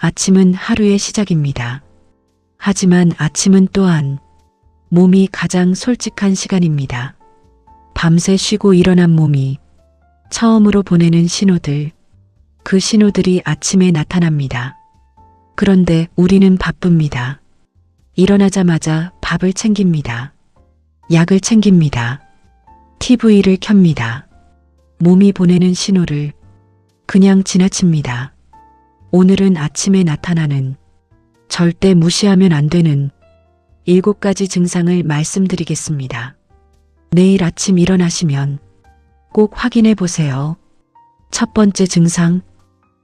아침은 하루의 시작입니다. 하지만 아침은 또한 몸이 가장 솔직한 시간입니다. 밤새 쉬고 일어난 몸이 처음으로 보내는 신호들, 그 신호들이 아침에 나타납니다. 그런데 우리는 바쁩니다. 일어나자마자 밥을 챙깁니다. 약을 챙깁니다. TV를 켭니다. 몸이 보내는 신호를 그냥 지나칩니다. 오늘은 아침에 나타나는 절대 무시하면 안 되는 7가지 증상을 말씀드리겠습니다. 내일 아침 일어나시면 꼭 확인해 보세요. 첫 번째 증상,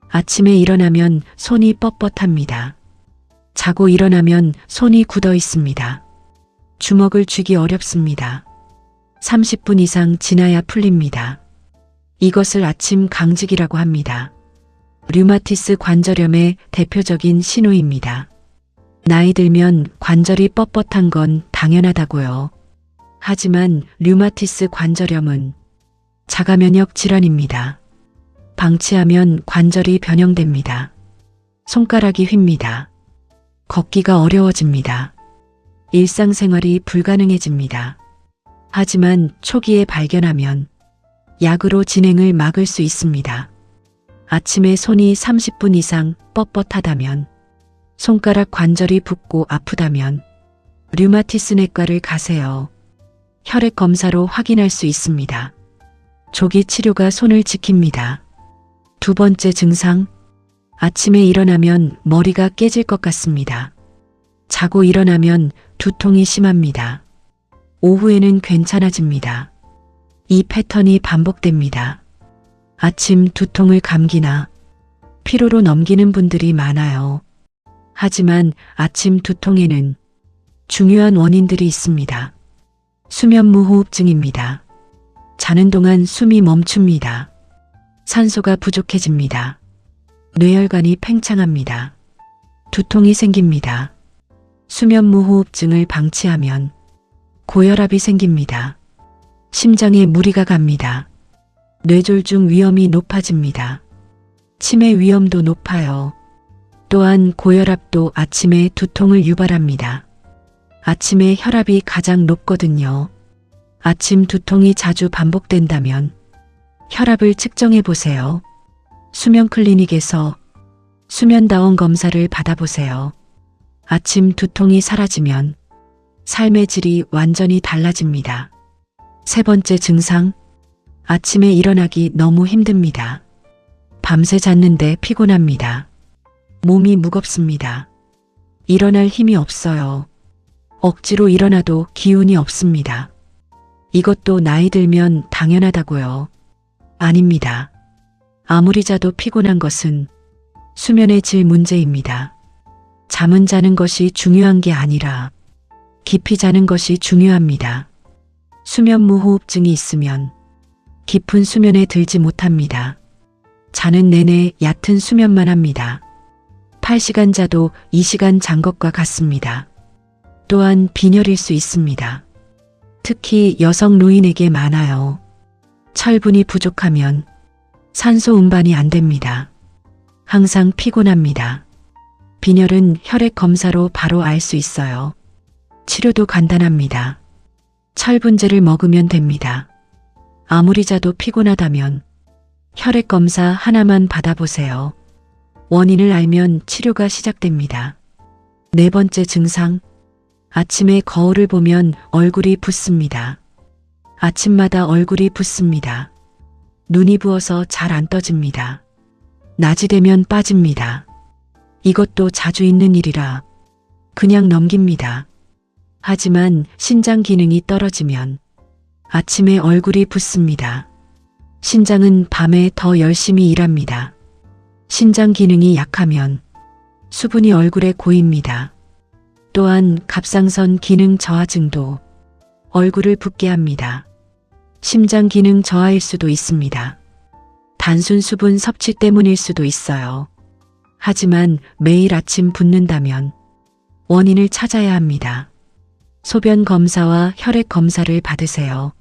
아침에 일어나면 손이 뻣뻣합니다. 자고 일어나면 손이 굳어 있습니다. 주먹을 쥐기 어렵습니다. 30분 이상 지나야 풀립니다. 이것을 아침 강직이라고 합니다. 류마티스 관절염의 대표적인 신호입니다. 나이 들면 관절이 뻣뻣한 건 당연하다고요. 하지만 류마티스 관절염은 자가면역 질환입니다. 방치하면 관절이 변형됩니다. 손가락이 휩니다. 걷기가 어려워집니다. 일상생활이 불가능해집니다. 하지만 초기에 발견하면 약으로 진행을 막을 수 있습니다. 아침에 손이 30분 이상 뻣뻣하다면, 손가락 관절이 붓고 아프다면 류마티스 내과를 가세요. 혈액 검사로 확인할 수 있습니다. 조기 치료가 손을 지킵니다. 두 번째 증상, 아침에 일어나면 머리가 깨질 것 같습니다. 자고 일어나면 두통이 심합니다. 오후에는 괜찮아집니다. 이 패턴이 반복됩니다. 아침 두통을 감기나 피로로 넘기는 분들이 많아요. 하지만 아침 두통에는 중요한 원인들이 있습니다. 수면무호흡증입니다. 자는 동안 숨이 멈춥니다. 산소가 부족해집니다. 뇌혈관이 팽창합니다. 두통이 생깁니다. 수면무호흡증을 방치하면 고혈압이 생깁니다. 심장에 무리가 갑니다. 뇌졸중 위험이 높아집니다. 치매 위험도 높아요. 또한 고혈압도 아침에 두통을 유발합니다. 아침에 혈압이 가장 높거든요. 아침 두통이 자주 반복된다면 혈압을 측정해 보세요. 수면 클리닉에서 수면다원 검사를 받아보세요. 아침 두통이 사라지면 삶의 질이 완전히 달라집니다. 세 번째 증상, 아침에 일어나기 너무 힘듭니다. 밤새 잤는데 피곤합니다. 몸이 무겁습니다. 일어날 힘이 없어요. 억지로 일어나도 기운이 없습니다. 이것도 나이 들면 당연하다고요. 아닙니다. 아무리 자도 피곤한 것은 수면의 질 문제입니다. 잠은 자는 것이 중요한 게 아니라 깊이 자는 것이 중요합니다. 수면무호흡증이 있으면 깊은 수면에 들지 못합니다. 자는 내내 얕은 수면만 합니다. 8시간 자도 2시간 잔 것과 같습니다. 또한 빈혈일 수 있습니다. 특히 여성 노인에게 많아요. 철분이 부족하면 산소 운반이 안 됩니다. 항상 피곤합니다. 빈혈은 혈액 검사로 바로 알 수 있어요. 치료도 간단합니다. 철분제를 먹으면 됩니다. 아무리 자도 피곤하다면 혈액 검사 하나만 받아보세요. 원인을 알면 치료가 시작됩니다. 네 번째 증상, 아침에 거울을 보면 얼굴이 붓습니다. 아침마다 얼굴이 붓습니다. 눈이 부어서 잘 안 떠집니다. 낮이 되면 빠집니다. 이것도 자주 있는 일이라 그냥 넘깁니다. 하지만 신장 기능이 떨어지면 아침에 얼굴이 붓습니다. 신장은 밤에 더 열심히 일합니다. 신장 기능이 약하면 수분이 얼굴에 고입니다. 또한 갑상선 기능 저하증도 얼굴을 붓게 합니다. 심장 기능 저하일 수도 있습니다. 단순 수분 섭취 때문일 수도 있어요. 하지만 매일 아침 붓는다면 원인을 찾아야 합니다. 소변 검사와 혈액 검사를 받으세요.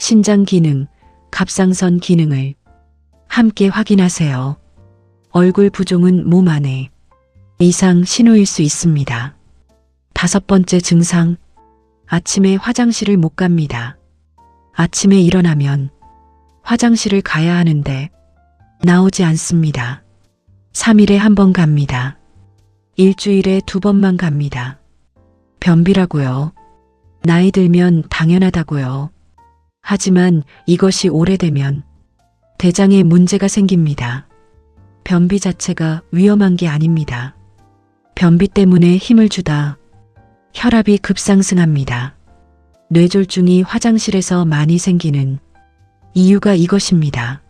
신장 기능, 갑상선 기능을 함께 확인하세요. 얼굴 부종은 몸 안에 이상 신호일 수 있습니다. 5번째 증상, 아침에 화장실을 못 갑니다. 아침에 일어나면 화장실을 가야 하는데 나오지 않습니다. 3일에 한 번 갑니다. 일주일에 2번만 갑니다. 변비라고요. 나이 들면 당연하다고요. 하지만 이것이 오래되면 대장에 문제가 생깁니다. 변비 자체가 위험한 게 아닙니다. 변비 때문에 힘을 주다 혈압이 급상승합니다. 뇌졸중이 화장실에서 많이 생기는 이유가 이것입니다.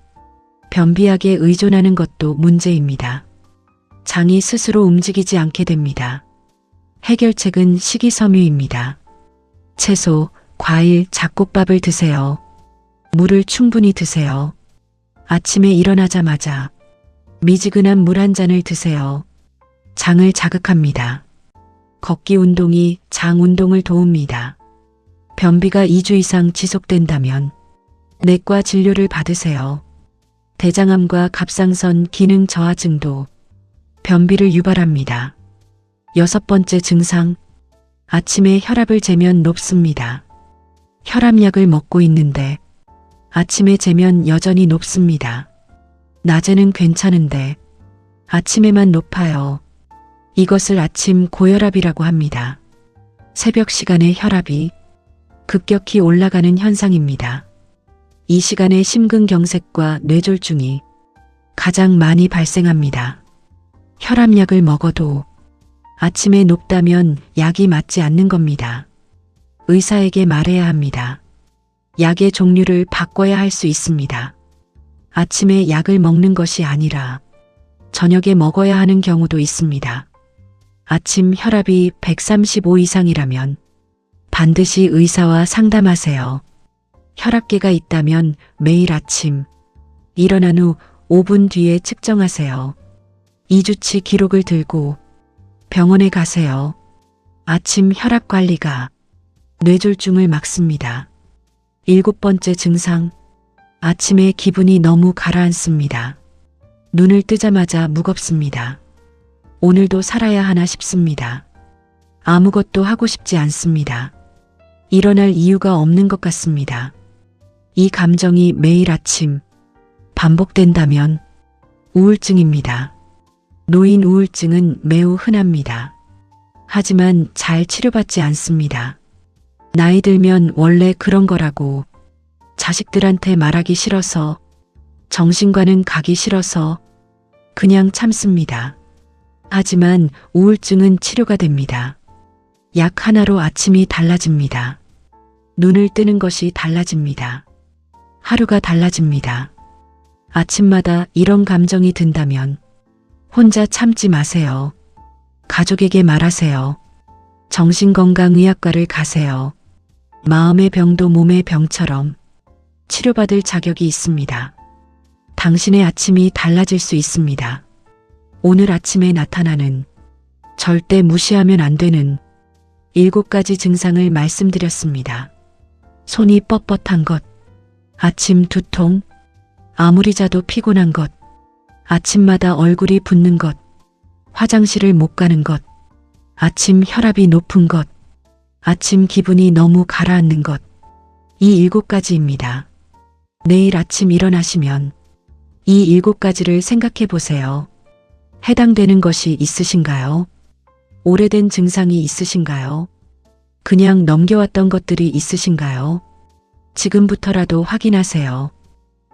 변비약에 의존하는 것도 문제입니다. 장이 스스로 움직이지 않게 됩니다. 해결책은 식이섬유입니다. 채소, 과일, 잡곡밥을 드세요. 물을 충분히 드세요. 아침에 일어나자마자 미지근한 물 한 잔을 드세요. 장을 자극합니다. 걷기 운동이 장 운동을 도웁니다. 변비가 2주 이상 지속된다면 내과 진료를 받으세요. 대장암과 갑상선 기능 저하증도 변비를 유발합니다. 6번째 증상, 아침에 혈압을 재면 높습니다. 혈압약을 먹고 있는데 아침에 재면 여전히 높습니다. 낮에는 괜찮은데 아침에만 높아요. 이것을 아침 고혈압이라고 합니다. 새벽 시간에 혈압이 급격히 올라가는 현상입니다. 이 시간에 심근경색과 뇌졸중이 가장 많이 발생합니다. 혈압약을 먹어도 아침에 높다면 약이 맞지 않는 겁니다. 의사에게 말해야 합니다. 약의 종류를 바꿔야 할 수 있습니다. 아침에 약을 먹는 것이 아니라 저녁에 먹어야 하는 경우도 있습니다. 아침 혈압이 135 이상이라면 반드시 의사와 상담하세요. 혈압계가 있다면 매일 아침 일어난 후 5분 뒤에 측정하세요. 2주치 기록을 들고 병원에 가세요. 아침 혈압 관리가 뇌졸중을 막습니다. 7번째 증상, 아침에 기분이 너무 가라앉습니다. 눈을 뜨자마자 무겁습니다. 오늘도 살아야 하나 싶습니다. 아무것도 하고 싶지 않습니다. 일어날 이유가 없는 것 같습니다. 이 감정이 매일 아침 반복된다면 우울증입니다. 노인 우울증은 매우 흔합니다. 하지만 잘 치료받지 않습니다. 나이 들면 원래 그런 거라고 자식들한테 말하기 싫어서, 정신과는 가기 싫어서 그냥 참습니다. 하지만 우울증은 치료가 됩니다. 약 하나로 아침이 달라집니다. 눈을 뜨는 것이 달라집니다. 하루가 달라집니다. 아침마다 이런 감정이 든다면 혼자 참지 마세요. 가족에게 말하세요. 정신건강의학과를 가세요. 마음의 병도 몸의 병처럼 치료받을 자격이 있습니다. 당신의 아침이 달라질 수 있습니다. 오늘 아침에 나타나는 절대 무시하면 안 되는 7가지 증상을 말씀드렸습니다. 손이 뻣뻣한 것, 아침 두통, 아무리 자도 피곤한 것, 아침마다 얼굴이 붓는 것, 화장실을 못 가는 것, 아침 혈압이 높은 것, 아침 기분이 너무 가라앉는 것. 이 7가지입니다. 내일 아침 일어나시면 이 7가지를 생각해 보세요. 해당되는 것이 있으신가요? 오래된 증상이 있으신가요? 그냥 넘겨왔던 것들이 있으신가요? 지금부터라도 확인하세요.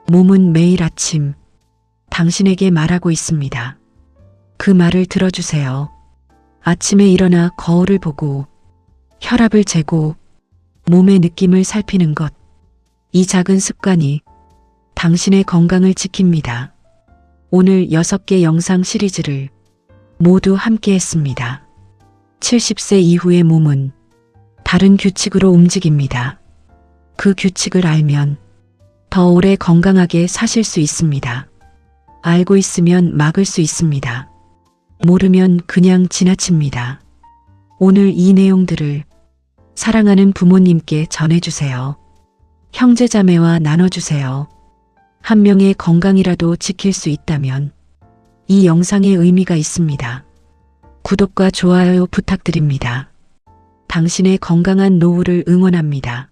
몸은 매일 아침 당신에게 말하고 있습니다. 그 말을 들어주세요. 아침에 일어나 거울을 보고 혈압을 재고 몸의 느낌을 살피는 것. 이 작은 습관이 당신의 건강을 지킵니다. 오늘 6개 영상 시리즈를 모두 함께 했습니다. 70세 이후의 몸은 다른 규칙으로 움직입니다. 그 규칙을 알면 더 오래 건강하게 사실 수 있습니다. 알고 있으면 막을 수 있습니다. 모르면 그냥 지나칩니다. 오늘 이 내용들을 사랑하는 부모님께 전해주세요. 형제자매와 나눠주세요. 한 명의 건강이라도 지킬 수 있다면 이 영상에 의미가 있습니다. 구독과 좋아요 부탁드립니다. 당신의 건강한 노후를 응원합니다.